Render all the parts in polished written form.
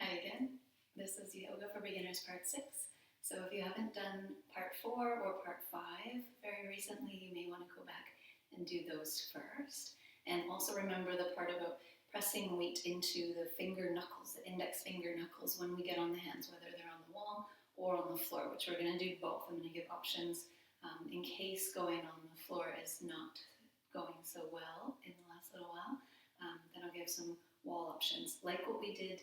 Hi again. This is Yoga for Beginners Part 6. So if you haven't done Part 4 or Part 5 very recently, you may want to go back and do those first. And also remember the part about pressing weight into the finger knuckles, the index finger knuckles, when we get on the hands, whether they're on the wall or on the floor, which we're going to do both. I'm going to give options in case going on the floor is not going so well in the last little while. Then I'll give some wall options, like what we did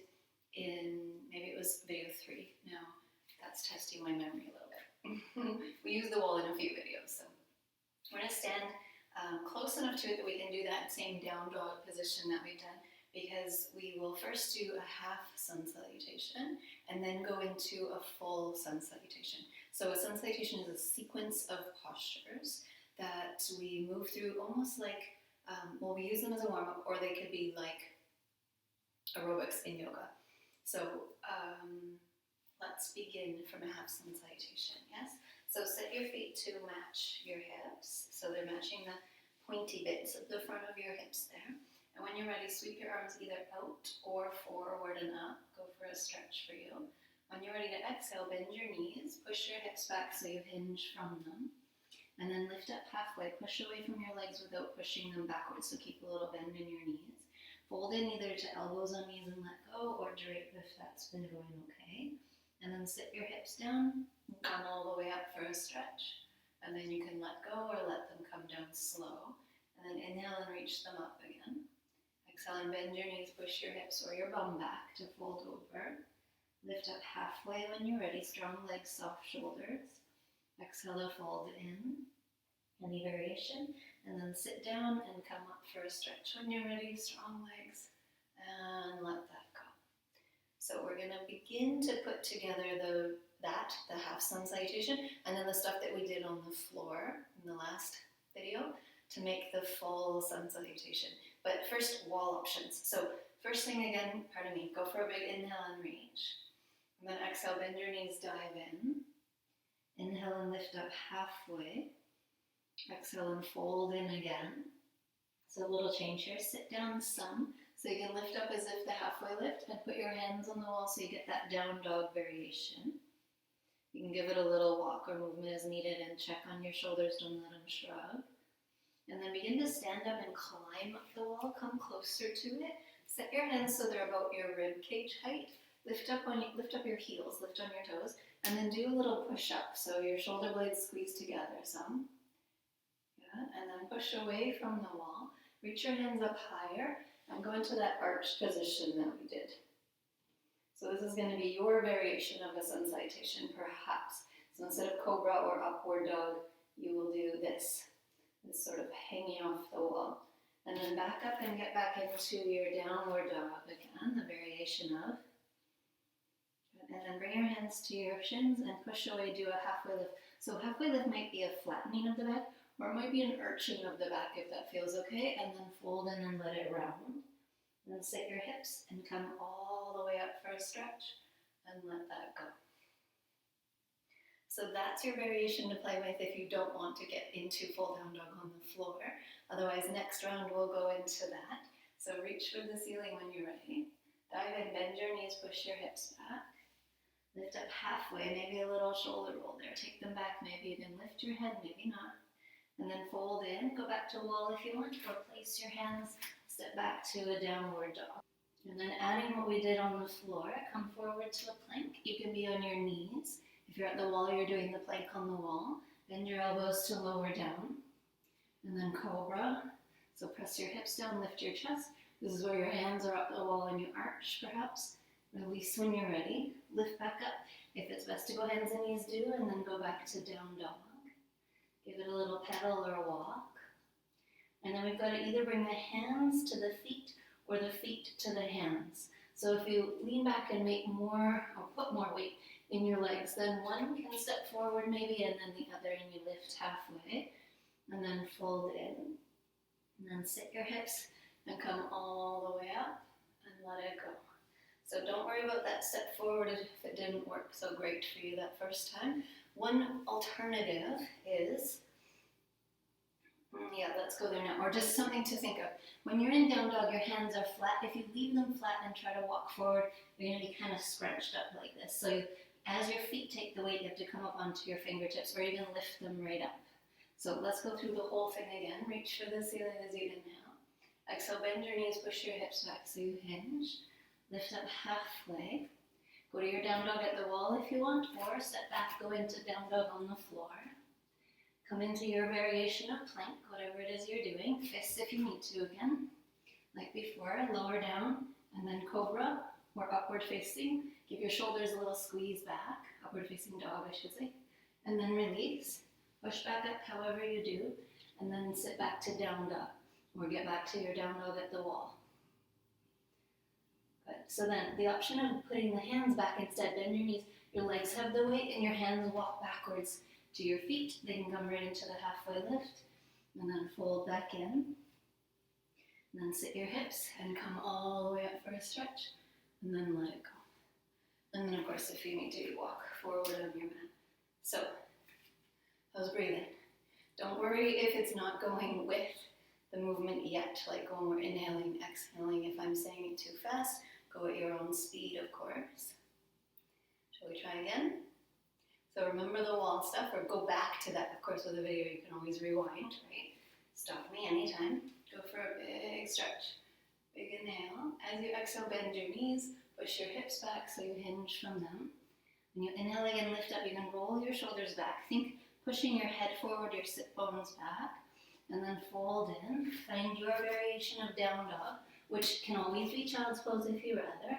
in, maybe it was video 3. Now, that's testing my memory a little bit. We used the wall in a few videos, so we're going to stand close enough to it that we can do that same down dog position that we've done, because we will first do a half sun salutation and then go into a full sun salutation. So a sun salutation is a sequence of postures that we move through almost like, we use them as a warm-up, or they could be like aerobics in yoga. So let's begin from a half sun salutation, yes? So set your feet to match your hips. So they're matching the pointy bits of the front of your hips there. And when you're ready, sweep your arms either out or forward and up. Go for a stretch for you. When you're ready to exhale, bend your knees, push your hips back so you hinge from them. And then lift up halfway, push away from your legs without pushing them backwards, so keep a little bend in your knees. Fold in either to elbows on knees and let go, or drape if that's been going okay. And then sit your hips down and come all the way up for a stretch. And then you can let go or let them come down slow. And then inhale and reach them up again. Exhale and bend your knees, push your hips or your bum back to fold over. Lift up halfway when you're ready, strong legs, soft shoulders. Exhale to fold in, any variation, and then sit down and come up for a stretch when you're ready, strong legs, and let that go. So we're going to begin to put together the half sun salutation, and then the stuff that we did on the floor in the last video to make the full sun salutation. But first, wall options. So first thing again, go for a big inhale and reach. And then exhale, bend your knees, dive in. Inhale and lift up halfway. Exhale and fold in again. So a little change here. Sit down some. So you can lift up as if the halfway lift and put your hands on the wall so you get that down dog variation. You can give it a little walk or movement as needed and check on your shoulders, don't let them shrug. And then begin to stand up and climb up the wall. Come closer to it. Set your hands so they're about your rib cage height. Lift up your heels, lift on your toes, and then do a little push-up. So your shoulder blades squeeze together some. Good. And then push away from the wall. Reach your hands up higher and go into that arched position that we did. So this is going to be your variation of a sun salutation, perhaps. So instead of cobra or upward dog, you will do this sort of hanging off the wall. And then back up and get back into your downward dog again, the variation of. And then bring your hands to your shins and push away, do a halfway lift. So halfway lift might be a flattening of the back, or it might be an arching of the back if that feels okay, and then fold in and let it round. And then sit your hips and come all the way up for a stretch and let that go. So that's your variation to play with if you don't want to get into full down dog on the floor. Otherwise, next round we'll go into that. So reach for the ceiling when you're ready. Dive in, bend your knees, push your hips back. Lift up halfway, maybe a little shoulder roll there. Take them back, maybe you can lift your head, maybe not. And then fold in, go back to wall if you want, or place your hands, step back to a downward dog. And then adding what we did on the floor, come forward to a plank. You can be on your knees. If you're at the wall, you're doing the plank on the wall. Bend your elbows to lower down. And then cobra. So press your hips down, lift your chest. This is where your hands are up the wall and you arch, perhaps. Release when you're ready. Lift back up. If it's best to go hands and knees, do, and then go back to down dog. Give it a little pedal or a walk. And then we've got to either bring the hands to the feet or the feet to the hands. So if you lean back and make more, or put more weight in your legs, then one can step forward maybe, and then the other, and you lift halfway. And then fold in. And then sit your hips and come all the way up and let it go. So don't worry about that step forward if it didn't work so great for you that first time. One alternative is Yeah, let's go there now. Or just something to think of. When you're in down dog, your hands are flat. If you leave them flat and try to walk forward, you're going to be kind of scrunched up like this. So as your feet take the weight, you have to come up onto your fingertips or even lift them right up. So let's go through the whole thing again. Reach for the ceiling as you inhale. Exhale, bend your knees, push your hips back so you hinge. Lift up halfway. Go to your down dog at the wall if you want, or step back, go into down dog on the floor. Come into your variation of plank, whatever it is you're doing. Fists if you need to again. Like before, lower down, and then cobra, or upward facing. Give your shoulders a little squeeze back, upward facing dog I should say. And then release. Push back up however you do, and then sit back to down dog, or get back to your down dog at the wall. Good. So then the option of putting the hands back instead, bend your knees, your legs have the weight, and your hands walk backwards to your feet. They can come right into the halfway lift, and then fold back in. And then sit your hips and come all the way up for a stretch, and then let it go. And then of course if you need to, you walk forward on your mat. So, how's breathing? Don't worry if it's not going with the movement yet, like when we're inhaling, exhaling. If I'm saying it too fast, go at your own speed, of course. Shall we try again? So remember the wall stuff, or go back to that. Of course, with a video, you can always rewind, right? Stop me anytime. Go for a big stretch. Big inhale. As you exhale, bend your knees, push your hips back so you hinge from them. When you inhale again, lift up, you can roll your shoulders back. Think pushing your head forward, your sit bones back, and then fold in. Find your variation of down dog, which can always be child's pose if you rather.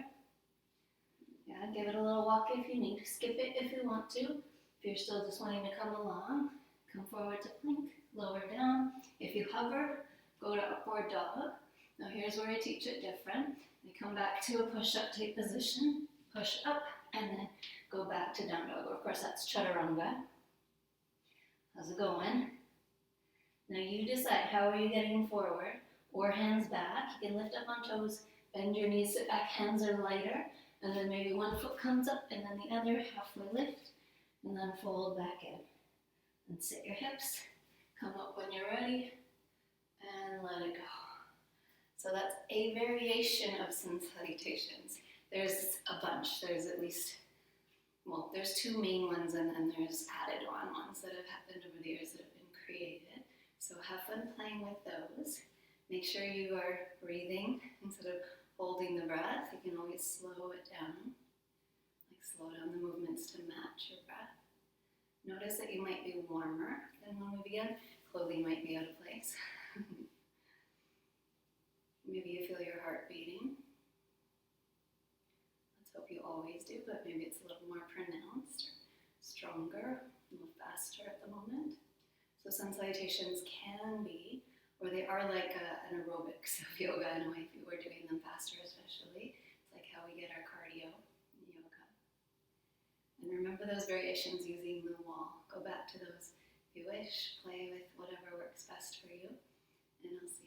Yeah, give it a little walk if you need. Skip it if you want to. If you're still just wanting to come along, come forward to plank, lower down. If you hover, go to upward dog. Now here's where I teach it different. You come back to a push-up type position, push up, and then go back to down dog. Of course, that's chaturanga. How's it going? Now you decide, how are you getting forward? Or hands back. You can lift up on toes, bend your knees, sit back, hands are lighter. And then maybe one foot comes up and then the other, halfway lift, and then fold back in. And sit your hips, come up when you're ready, and let it go. So that's a variation of Sun Salutations. There's a bunch. There's at least, well, there's two main ones, and then there's added on ones that have happened over the years that have been created. So have fun playing with those. Make sure you are breathing instead of holding the breath. You can always slow it down, like slow down the movements to match your breath. Notice that you might be warmer than when we began. Clothing might be out of place. Maybe you feel your heart beating. Let's hope you always do, but maybe it's a little more pronounced, or stronger, a little faster at the moment. So Sun Salutations can be, or they are like an aerobics of yoga in a way, if you were doing them faster especially. It's like how we get our cardio in yoga. And remember those variations using the wall. Go back to those if you wish. Play with whatever works best for you. And I'll see you